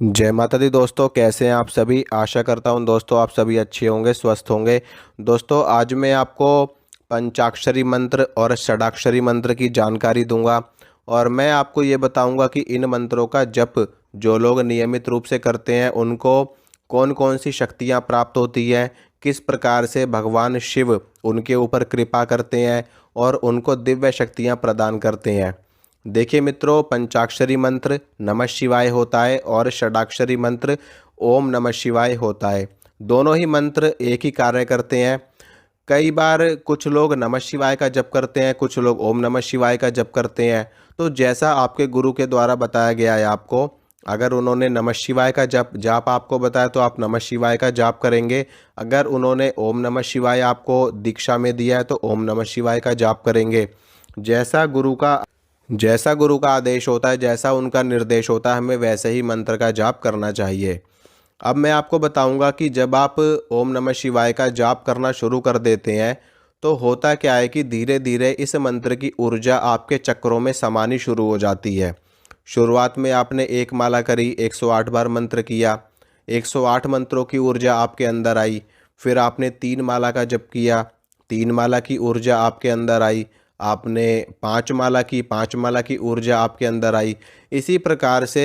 जय माता दी दोस्तों, कैसे हैं आप सभी। आशा करता हूं दोस्तों आप सभी अच्छे होंगे, स्वस्थ होंगे। दोस्तों आज मैं आपको पंचाक्षरी मंत्र और षडाक्षरी मंत्र की जानकारी दूंगा और मैं आपको ये बताऊंगा कि इन मंत्रों का जप जो लोग नियमित रूप से करते हैं उनको कौन कौन सी शक्तियां प्राप्त होती हैं, किस प्रकार से भगवान शिव उनके ऊपर कृपा करते हैं और उनको दिव्य शक्तियां प्रदान करते हैं। देखिए मित्रों, पंचाक्षरी मंत्र नमः शिवाय होता है और षडाक्षरी मंत्र ओम नमः शिवाय होता है। दोनों ही मंत्र एक ही कार्य करते हैं। कई बार कुछ लोग नमः शिवाय का जप करते हैं, कुछ लोग ओम नमः शिवाय का जप करते हैं। तो जैसा आपके गुरु के द्वारा बताया गया है आपको, अगर उन्होंने नमः शिवाय का जप जाप आपको बताया तो आप नमः शिवाय का जाप करेंगे। अगर उन्होंने ओम नमः शिवाय आपको दीक्षा में दिया है तो ओम नमः शिवाय का जाप करेंगे। जैसा गुरु का जैसा गुरु का आदेश होता है, जैसा उनका निर्देश होता है, हमें वैसे ही मंत्र का जाप करना चाहिए। अब मैं आपको बताऊंगा कि जब आप ओम नमः शिवाय का जाप करना शुरू कर देते हैं तो होता क्या है कि धीरे धीरे इस मंत्र की ऊर्जा आपके चक्रों में समानी शुरू हो जाती है। शुरुआत में आपने एक माला करी, 108 बार मंत्र किया, 108 मंत्रों की ऊर्जा आपके अंदर आई। फिर आपने 3 माला का जप किया, 3 माला की ऊर्जा आपके अंदर आई। आपने 5 माला की, 5 माला की ऊर्जा आपके अंदर आई। इसी प्रकार से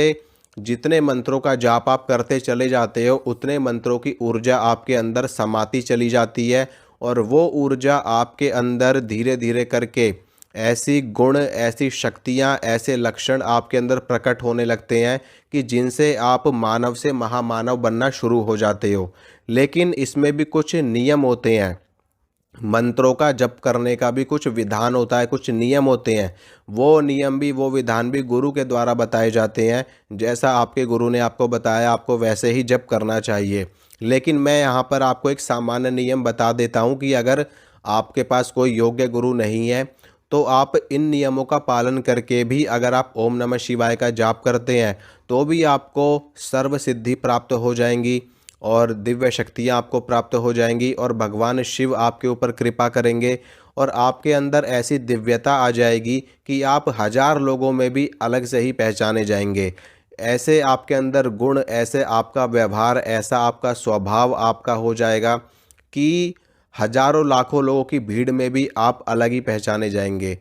जितने मंत्रों का जाप आप करते चले जाते हो उतने मंत्रों की ऊर्जा आपके अंदर समाती चली जाती है और वो ऊर्जा आपके अंदर धीरे धीरे करके ऐसी गुण, ऐसी शक्तियाँ, ऐसे लक्षण आपके अंदर प्रकट होने लगते हैं कि जिनसे आप मानव से महामानव बनना शुरू हो जाते हो। लेकिन इसमें भी कुछ नियम होते हैं। मंत्रों का जप करने का भी कुछ विधान होता है, कुछ नियम होते हैं। वो नियम भी, वो विधान भी गुरु के द्वारा बताए जाते हैं। जैसा आपके गुरु ने आपको बताया आपको वैसे ही जप करना चाहिए। लेकिन मैं यहाँ पर आपको एक सामान्य नियम बता देता हूँ कि अगर आपके पास कोई योग्य गुरु नहीं है तो आप इन नियमों का पालन करके भी अगर आप ओम नमः शिवाय का जाप करते हैं तो भी आपको सर्व सिद्धि प्राप्त हो जाएंगी और दिव्य शक्तियाँ आपको प्राप्त हो जाएंगी और भगवान शिव आपके ऊपर कृपा करेंगे और आपके अंदर ऐसी दिव्यता आ जाएगी कि आप हजार लोगों में भी अलग से ही पहचाने जाएंगे। ऐसे आपके अंदर गुण, ऐसे आपका व्यवहार, ऐसा आपका स्वभाव आपका हो जाएगा कि हजारों लाखों लोगों की भीड़ में भी आप अलग ही पहचाने जाएंगे।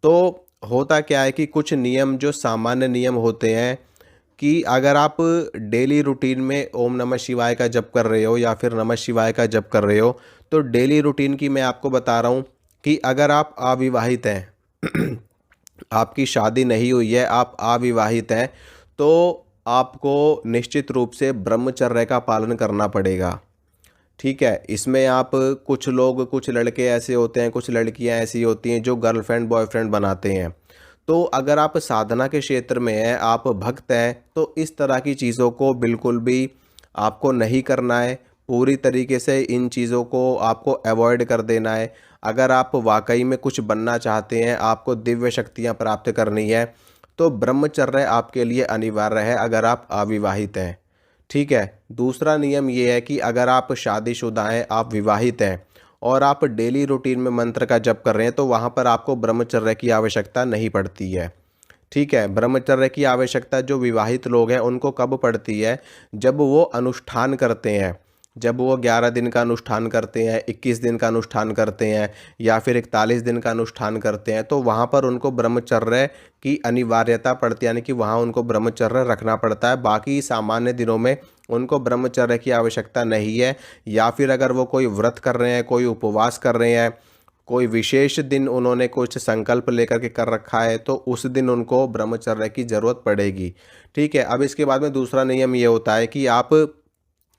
तो होता क्या है कि कुछ नियम जो सामान्य नियम होते हैं कि अगर आप डेली रूटीन में ओम नमः शिवाय का जप कर रहे हो या फिर नमः शिवाय का जप कर रहे हो तो डेली रूटीन की मैं आपको बता रहा हूँ कि अगर आप अविवाहित हैं आपकी शादी नहीं हुई है, आप अविवाहित हैं, तो आपको निश्चित रूप से ब्रह्मचर्य का पालन करना पड़ेगा। ठीक है, इसमें आप कुछ लोग, कुछ लड़के ऐसे होते हैं, कुछ लड़कियां ऐसी होती हैं जो गर्लफ्रेंड बॉयफ्रेंड बनाते हैं। तो अगर आप साधना के क्षेत्र में हैं, आप भक्त हैं, तो इस तरह की चीज़ों को बिल्कुल भी आपको नहीं करना है। पूरी तरीके से इन चीज़ों को आपको अवॉइड कर देना है। अगर आप वाकई में कुछ बनना चाहते हैं, आपको दिव्य शक्तियाँ प्राप्त करनी है, तो ब्रह्मचर्य आपके लिए अनिवार्य है अगर आप अविवाहित हैं। ठीक है, दूसरा नियम ये है कि अगर आप शादीशुदा हैं, आप विवाहित हैं और आप डेली रूटीन में मंत्र का जप कर रहे हैं तो वहाँ पर आपको ब्रह्मचर्य की आवश्यकता नहीं पड़ती है। ठीक है, ब्रह्मचर्य की आवश्यकता जो विवाहित लोग हैं उनको कब पड़ती है, जब वो अनुष्ठान करते हैं। जब वो 11 दिन का अनुष्ठान करते हैं, 21 दिन का अनुष्ठान करते हैं या फिर 41 दिन का अनुष्ठान करते हैं तो वहाँ पर उनको ब्रह्मचर्य की अनिवार्यता पड़ती है, यानी कि वहाँ उनको ब्रह्मचर्य रखना पड़ता है। बाकी सामान्य दिनों में उनको ब्रह्मचर्य की आवश्यकता नहीं है। या फिर अगर वो कोई व्रत कर रहे हैं, कोई उपवास कर रहे हैं, कोई विशेष दिन उन्होंने कुछ संकल्प लेकर के कर रखा है तो उस दिन उनको ब्रह्मचर्य की ज़रूरत पड़ेगी। ठीक है, अब इसके बाद में दूसरा नियम ये होता है कि आप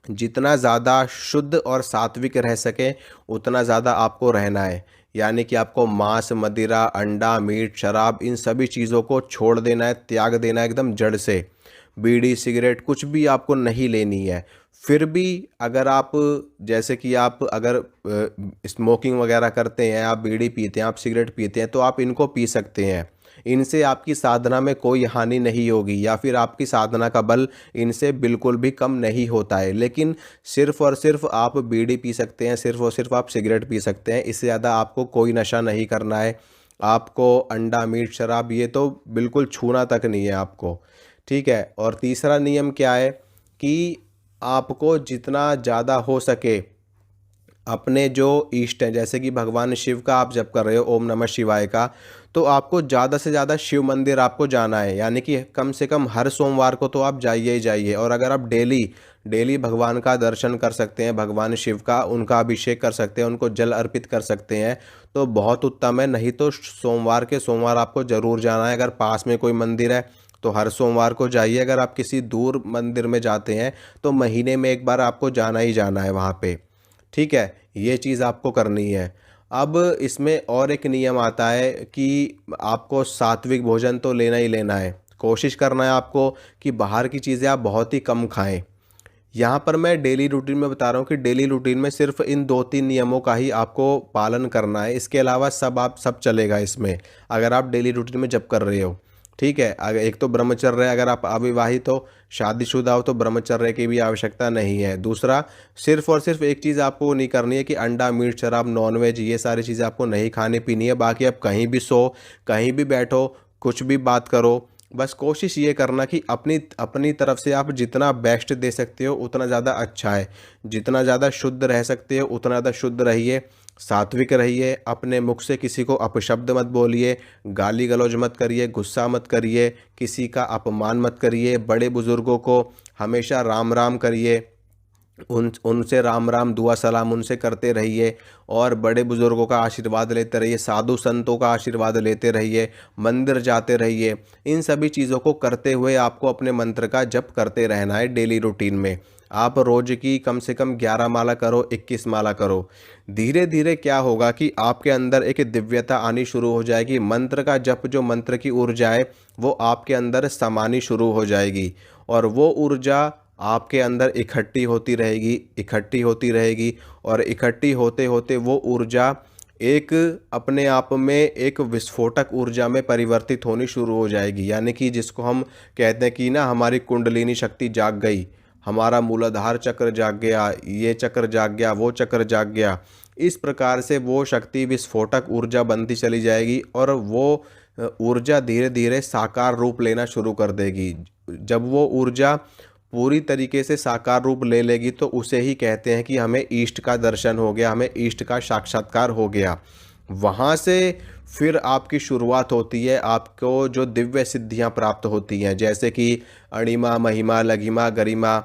जितना ज़्यादा शुद्ध और सात्विक रह सकें उतना ज़्यादा आपको रहना है। यानी कि आपको मांस, मदिरा, अंडा, मीट, शराब, इन सभी चीज़ों को छोड़ देना है, त्याग देना है एकदम जड़ से। बीड़ी, सिगरेट कुछ भी आपको नहीं लेनी है। फिर भी अगर आप, जैसे कि आप अगर स्मोकिंग वगैरह करते हैं, आप बीड़ी पीते हैं, आप सिगरेट पीते हैं तो आप इनको पी सकते हैं। इनसे आपकी साधना में कोई हानि नहीं होगी या फिर आपकी साधना का बल इनसे बिल्कुल भी कम नहीं होता है। लेकिन सिर्फ़ और सिर्फ आप बीड़ी पी सकते हैं, सिर्फ़ और सिर्फ आप सिगरेट पी सकते हैं, इससे ज़्यादा आपको कोई नशा नहीं करना है। आपको अंडा, मीट, शराब ये तो बिल्कुल छूना तक नहीं है आपको। ठीक है। और तीसरा नियम क्या है कि आपको जितना ज़्यादा हो सके अपने जो इष्ट हैं, जैसे कि भगवान शिव का आप जप कर रहे हो ओम नमः शिवाय का, तो आपको ज़्यादा से ज़्यादा शिव मंदिर आपको जाना है, यानी कि कम से कम हर सोमवार को तो आप जाइए ही जाइए। और अगर आप डेली डेली भगवान का दर्शन कर सकते हैं, भगवान शिव का उनका अभिषेक कर सकते हैं, उनको जल अर्पित कर सकते हैं, तो बहुत उत्तम है। नहीं तो सोमवार के सोमवार आपको ज़रूर जाना है। अगर पास में कोई मंदिर है तो हर सोमवार को जाइए। अगर आप किसी दूर मंदिर में जाते हैं तो महीने में एक बार आपको जाना ही जाना है वहाँ पे। ठीक है, ये चीज़ आपको करनी है। अब इसमें और एक नियम आता है कि आपको सात्विक भोजन तो लेना ही लेना है। कोशिश करना है आपको कि बाहर की चीज़ें आप बहुत ही कम खाएं। यहाँ पर मैं डेली रूटीन में बता रहा हूँ कि डेली रूटीन में सिर्फ इन 2-3 नियमों का ही आपको पालन करना है। इसके अलावा सब चलेगा इसमें, अगर आप डेली रूटीन में जब कर रहे हो। ठीक है, अगर एक तो ब्रह्मचर्य है, अगर आप अविवाहित हो, शादीशुदा हो, तो ब्रह्मचर्य की भी आवश्यकता नहीं है। दूसरा, सिर्फ और सिर्फ एक चीज़ आपको नहीं करनी है कि अंडा, मीट, शराब, नॉनवेज, ये सारी चीज़ें आपको नहीं खानी पीनी है। बाकी आप कहीं भी सो, कहीं भी बैठो, कुछ भी बात करो, बस कोशिश ये करना कि अपनी अपनी तरफ से आप जितना बेस्ट दे सकते हो उतना ज़्यादा अच्छा है। जितना ज़्यादा शुद्ध रह सकते हो उतना ज़्यादा शुद्ध रहिए, सात्विक रहिए, अपने मुख से किसी को अपशब्द मत बोलिए, गाली गलौज मत करिए, गुस्सा मत करिए, किसी का अपमान मत करिए, बड़े बुज़ुर्गों को हमेशा राम राम करिए, उनसे राम राम दुआ सलाम उनसे करते रहिए, और बड़े बुज़ुर्गों का आशीर्वाद लेते रहिए, साधु संतों का आशीर्वाद लेते रहिए, मंदिर जाते रहिए। इन सभी चीज़ों को करते हुए आपको अपने मंत्र का जप करते रहना है डेली रूटीन में। आप रोज़ की कम से कम 11 माला करो, 21 माला करो। धीरे धीरे क्या होगा कि आपके अंदर एक दिव्यता आनी शुरू हो जाएगी। मंत्र का जप, जो मंत्र की ऊर्जा है वो आपके अंदर समानी शुरू हो जाएगी, और वो ऊर्जा आपके अंदर इकट्ठी होती रहेगी, इकट्ठी होती रहेगी, और इकट्ठी होते होते वो ऊर्जा एक अपने आप में एक विस्फोटक ऊर्जा में परिवर्तित होनी शुरू हो जाएगी। यानी कि जिसको हम कहते हैं कि ना हमारी कुंडलिनी शक्ति जाग गई, हमारा मूलाधार चक्र जाग गया, ये चक्र जाग गया, वो चक्र जाग गया। इस प्रकार से वो शक्ति विस्फोटक ऊर्जा बनती चली जाएगी, और वो ऊर्जा धीरे धीरे साकार रूप लेना शुरू कर देगी। जब वो ऊर्जा पूरी तरीके से साकार रूप ले लेगी तो उसे ही कहते हैं कि हमें ईष्ट का दर्शन हो गया, हमें ईष्ट का साक्षात्कार हो गया। वहाँ से फिर आपकी शुरुआत होती है, आपको जो दिव्य सिद्धियाँ प्राप्त होती हैं, जैसे कि अणिमा, महिमा, लघिमा, गरिमा,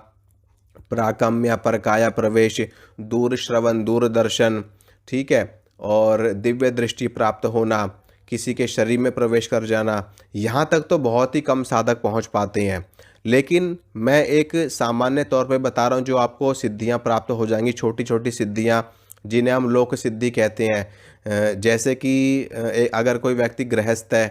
प्राकम्य, परकाया प्रवेश, दूर श्रवण, दूरदर्शन, ठीक है, और दिव्य दृष्टि प्राप्त होना, किसी के शरीर में प्रवेश कर जाना। यहाँ तक तो बहुत ही कम साधक पहुँच पाते हैं, लेकिन मैं एक सामान्य तौर पे बता रहा हूँ जो आपको सिद्धियाँ प्राप्त हो जाएंगी, छोटी छोटी सिद्धियाँ जिन्हें हम लोक सिद्धि कहते हैं। जैसे कि अगर कोई व्यक्ति गृहस्थ है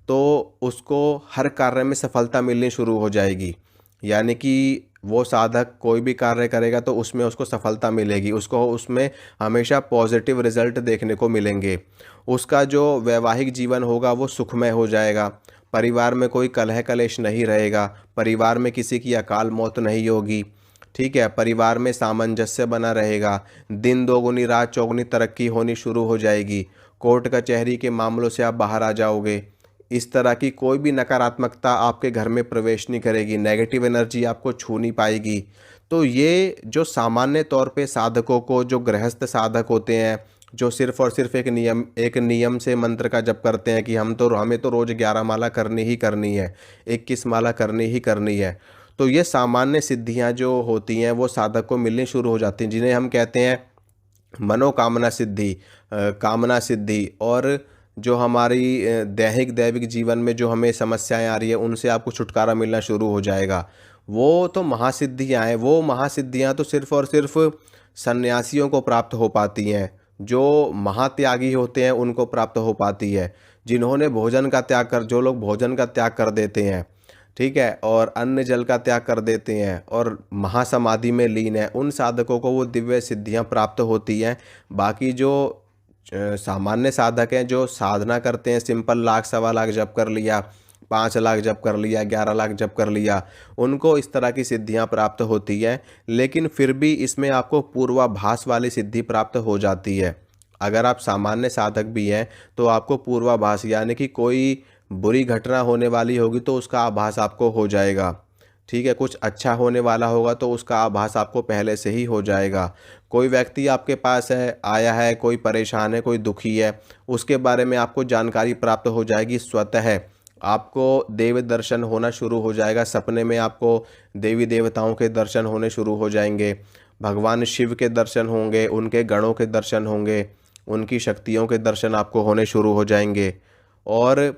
तो उसको हर कार्य में सफलता मिलनी शुरू हो जाएगी। यानी कि वो साधक कोई भी कार्य करेगा तो उसमें उसको सफलता मिलेगी, उसको उसमें हमेशा पॉजिटिव रिजल्ट देखने को मिलेंगे। उसका जो वैवाहिक जीवन होगा वो सुखमय हो जाएगा, परिवार में कोई कलह कलेश नहीं रहेगा, परिवार में किसी की अकाल मौत नहीं होगी, ठीक है, परिवार में सामंजस्य बना रहेगा, दिन दोगुनी रात चौगुनी तरक्की होनी शुरू हो जाएगी, कोर्ट कचहरी के मामलों से आप बाहर आ जाओगे। इस तरह की कोई भी नकारात्मकता आपके घर में प्रवेश नहीं करेगी, नेगेटिव एनर्जी आपको छू नहीं पाएगी। तो ये जो सामान्य तौर पे साधकों को, जो गृहस्थ साधक होते हैं, जो सिर्फ और सिर्फ एक नियम से मंत्र का जप करते हैं कि हमें तो रोज़ 11 माला करनी ही करनी है, 21 माला करनी ही करनी है, तो ये सामान्य सिद्धियां जो होती हैं वो साधक को मिलनी शुरू हो जाती हैं, जिन्हें हम कहते हैं मनोकामना सिद्धि, कामना सिद्धि। और जो हमारी दैहिक दैविक जीवन में जो हमें समस्याएं आ रही है उनसे आपको छुटकारा मिलना शुरू हो जाएगा। वो तो महासिद्धियां हैं, वो महासिद्धियां तो सिर्फ और सिर्फ सन्यासियों को प्राप्त हो पाती हैं, जो महात्यागी होते हैं उनको प्राप्त हो पाती है। जिन्होंने भोजन का त्याग कर जो लोग भोजन का त्याग कर देते हैं, ठीक है, और अन्न जल का त्याग कर देते हैं और महासमाधि में लीन है, उन साधकों को वो दिव्य सिद्धियां प्राप्त होती हैं। बाकी जो सामान्य साधक हैं, जो साधना करते हैं, सिंपल लाख सवा लाख जप कर लिया, 5 लाख जप कर लिया, 11 लाख जप कर लिया, उनको इस तरह की सिद्धियां प्राप्त होती है। लेकिन फिर भी इसमें आपको पूर्वाभास वाली सिद्धि प्राप्त हो जाती है। अगर आप सामान्य साधक भी हैं तो आपको पूर्वाभास, यानी कि कोई बुरी घटना होने वाली होगी तो उसका आभास आपको हो जाएगा। ठीक है, कुछ अच्छा होने वाला होगा तो उसका आभास आपको पहले से ही हो जाएगा। कोई व्यक्ति आपके पास है आया है, कोई परेशान है, कोई दुखी है, उसके बारे में आपको जानकारी प्राप्त हो जाएगी स्वतः। आपको देव दर्शन होना शुरू हो जाएगा, सपने में आपको देवी देवताओं के दर्शन होने शुरू हो जाएंगे, भगवान शिव के दर्शन होंगे, उनके गणों के दर्शन होंगे, उनकी शक्तियों के दर्शन आपको होने शुरू हो जाएंगे। और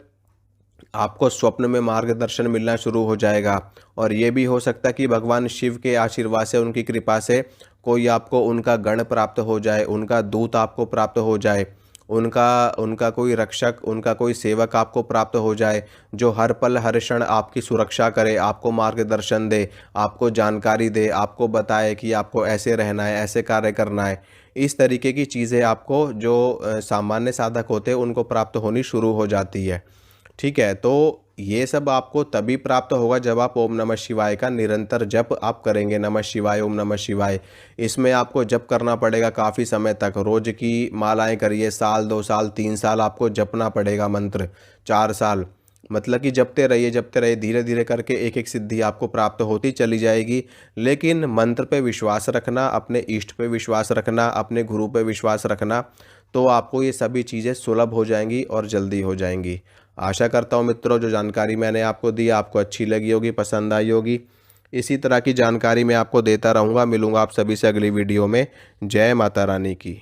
आपको स्वप्न में मार्गदर्शन मिलना शुरू हो जाएगा। और ये भी हो सकता है कि भगवान शिव के आशीर्वाद से, उनकी कृपा से कोई आपको उनका गण प्राप्त हो जाए, उनका दूत आपको प्राप्त हो जाए, उनका उनका कोई रक्षक, उनका कोई सेवक आपको प्राप्त हो जाए, जो हर पल हर क्षण आपकी सुरक्षा करे, आपको मार्गदर्शन दे, आपको जानकारी दे, आपको बताए कि आपको ऐसे रहना है, ऐसे कार्य करना है। इस तरीके की चीज़ें आपको जो सामान्य साधक होते हैं उनको प्राप्त होनी शुरू हो जाती है। ठीक है, तो ये सब आपको तभी प्राप्त होगा जब आप ओम नमः शिवाय का निरंतर जप आप करेंगे। नमः शिवाय, ओम नमः शिवाय। इसमें आपको जप करना पड़ेगा काफ़ी समय तक, रोज की मालाएं करिए, साल 2 साल 3 साल आपको जपना पड़ेगा मंत्र, 4 साल, मतलब कि जपते रहिए, धीरे धीरे करके एक एक सिद्धि आपको प्राप्त होती चली जाएगी। लेकिन मंत्र पे विश्वास रखना, अपने इष्ट पे विश्वास रखना, अपने गुरु पे विश्वास रखना, तो आपको ये सभी चीज़ें सुलभ हो जाएंगी और जल्दी हो जाएंगी। आशा करता हूँ मित्रों, जो जानकारी मैंने आपको दी आपको अच्छी लगी होगी, पसंद आई होगी। इसी तरह की जानकारी मैं आपको देता रहूँगा। मिलूँगा आप सभी से अगली वीडियो में। जय माता रानी की।